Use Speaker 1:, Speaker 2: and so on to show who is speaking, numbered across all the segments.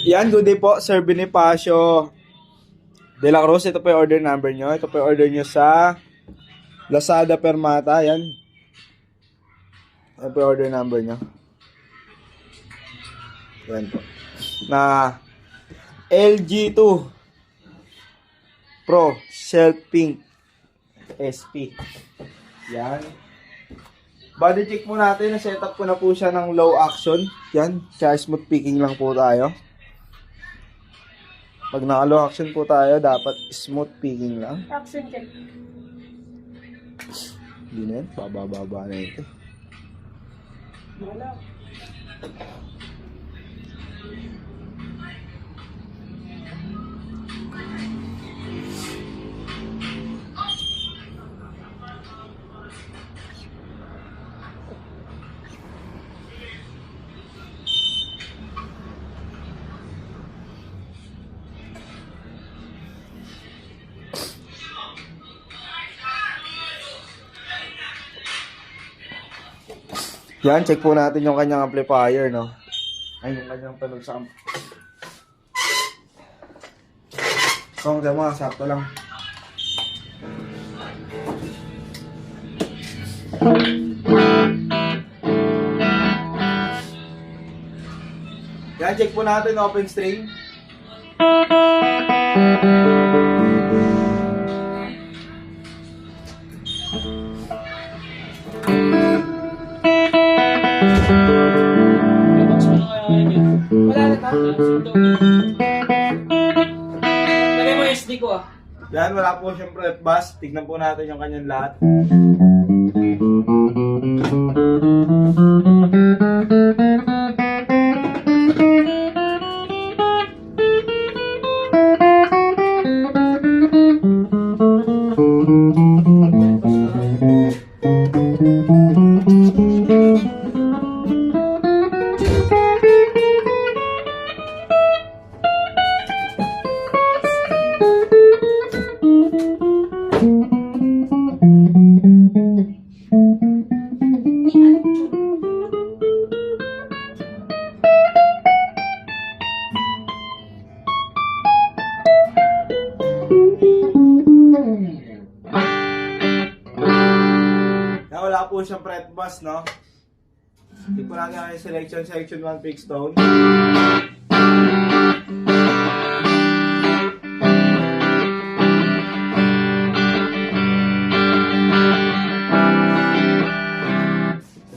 Speaker 1: Yan, good day po, Sir Bonifacio De La Cruz. Ito po yung order number nyo. Ito po yung order nyo sa Lazada Permata. Yan. Ito po yung order number nyo. Yan po. Na LG2 Pro Shelf Pink SP. Yan. Body check po natin. Na-setup ko na po siya ng low action. Yan. Kaya smooth picking lang po tayo. Pag naka-low action po tayo, dapat smooth picking lang.
Speaker 2: Action check.
Speaker 1: Hindi na yan. Bababa na ito.
Speaker 2: Wala.
Speaker 1: Yan, check po natin yung kanyang amplifier, no? Ay, yung kanyang tunog sa kung sa mga sakto lang. Yan, check po natin open string.
Speaker 2: Wala na ta? Lagay mo SD ko ah.
Speaker 1: Yan, wala po siyang fret bass. Tignan po natin yung kanyang lahat. Na wala po siyang fret bass, no? Hindi po natin ang section 1 fixed tone.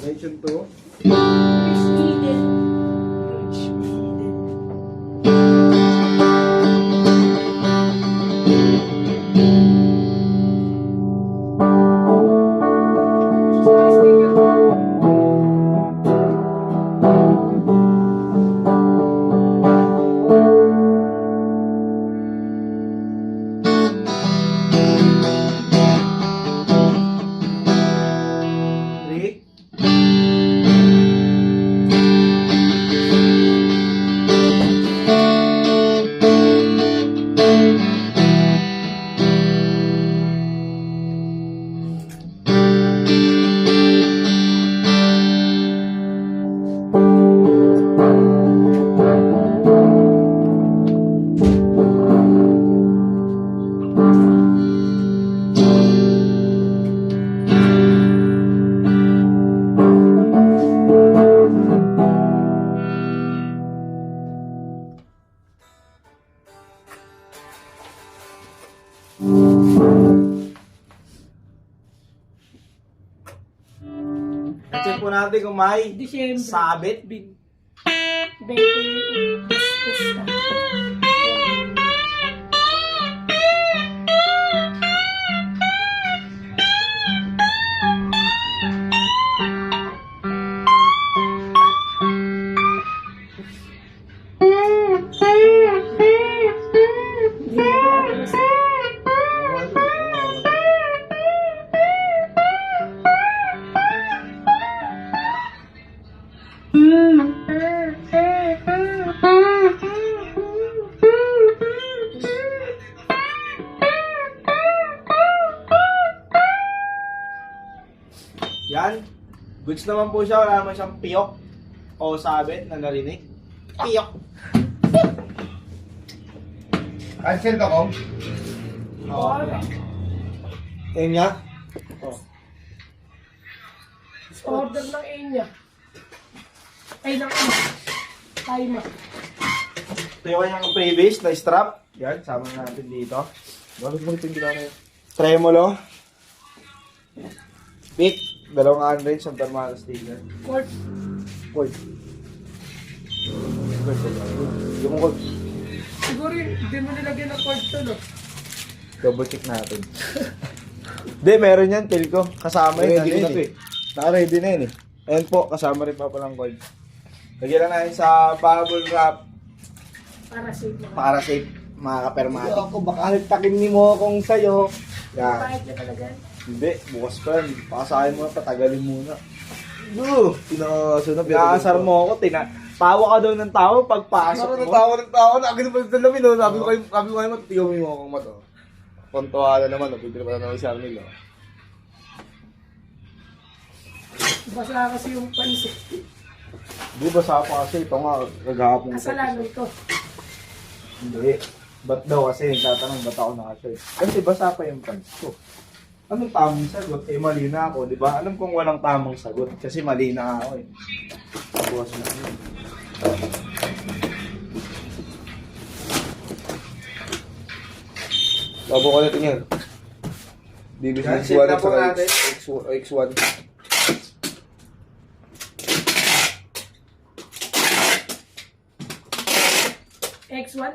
Speaker 1: Section 2. Check po natin kung may
Speaker 2: December.
Speaker 1: sabit.
Speaker 2: 20 pusta.
Speaker 1: Yan. Goods naman po siya. Wala naman siyang piyok o sabit na narinig. Piyok. Cancel ka, Kong?
Speaker 2: Oo.
Speaker 1: Ayun nga.
Speaker 2: Order ng A niya. Ay, ng A. Timer.
Speaker 1: Ito yung kanyang pre-base na strap. Yan, sama natin dito. Bakit mo ito yung ginagawa? Tremolo. Pick. Dalawang unrange ang thermal sticker.
Speaker 2: Cord.
Speaker 1: Cord. Yung cord.
Speaker 2: Siguro hindi mo nilagyan ng cord to, no?
Speaker 1: Double check natin. Hindi, meron yan, feel ko. Kasama yun.
Speaker 3: Ready
Speaker 1: Ano
Speaker 3: na
Speaker 1: yun
Speaker 3: to
Speaker 1: eh. Naka-ready na yun eh. Ayan po, kasama rin pa palang cord. Lagyan lang natin sa bubble wrap
Speaker 2: Para safe na.
Speaker 1: para safe mga kapermatic.
Speaker 3: Ako, baka haltakin ni mo akong sa'yo.
Speaker 1: Yan.
Speaker 2: Kahit niya talaga.
Speaker 1: Hindi, bukas pa yan. Pakasahin mo na, patagalin muna.
Speaker 3: Pinakasunod.
Speaker 1: Pinaasar mo ako, tawa ka daw ng tawa pagpasok
Speaker 3: Ako
Speaker 1: mo.
Speaker 3: natawa ng tawa na akin naman sa lamin, no? Sabi ko kayo matitigaw mo akong mato. Kontuwa na naman, pwede naman naman si Arnel, no?
Speaker 2: Basa kasi yung pansit.
Speaker 1: Di ba sa pa kasi ito nga, naghahapong
Speaker 2: Kasalanan ko.
Speaker 1: Hindi. Ba't daw kasi, tatanong ba't ako nakashirt? Kasi basa pa yung pants ko. Anong tamang sagot? Eh, mali na ako, di ba? Alam kong walang tamang sagot kasi mali na ako eh. Bukas na yun.
Speaker 3: Babo ko natin yan. BBC
Speaker 1: Yan,
Speaker 3: X1
Speaker 1: check na
Speaker 3: at
Speaker 1: po
Speaker 3: saka
Speaker 1: natin.
Speaker 3: X1.
Speaker 2: X1.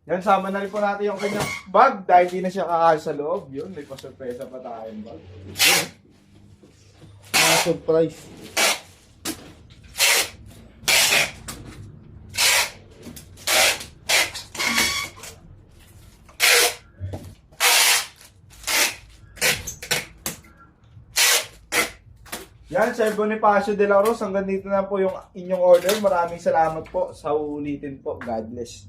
Speaker 1: Yan, sama na rin po natin yung kanyang bag dahil di na siya kakasya sa loob. Yun, may pasurpresa pa tayong bag.
Speaker 3: Surprise.
Speaker 1: Yan, Sir Bonifacio de la Rosa, hanggang dito na po yung inyong order. Maraming salamat po sa ulitin po. God bless.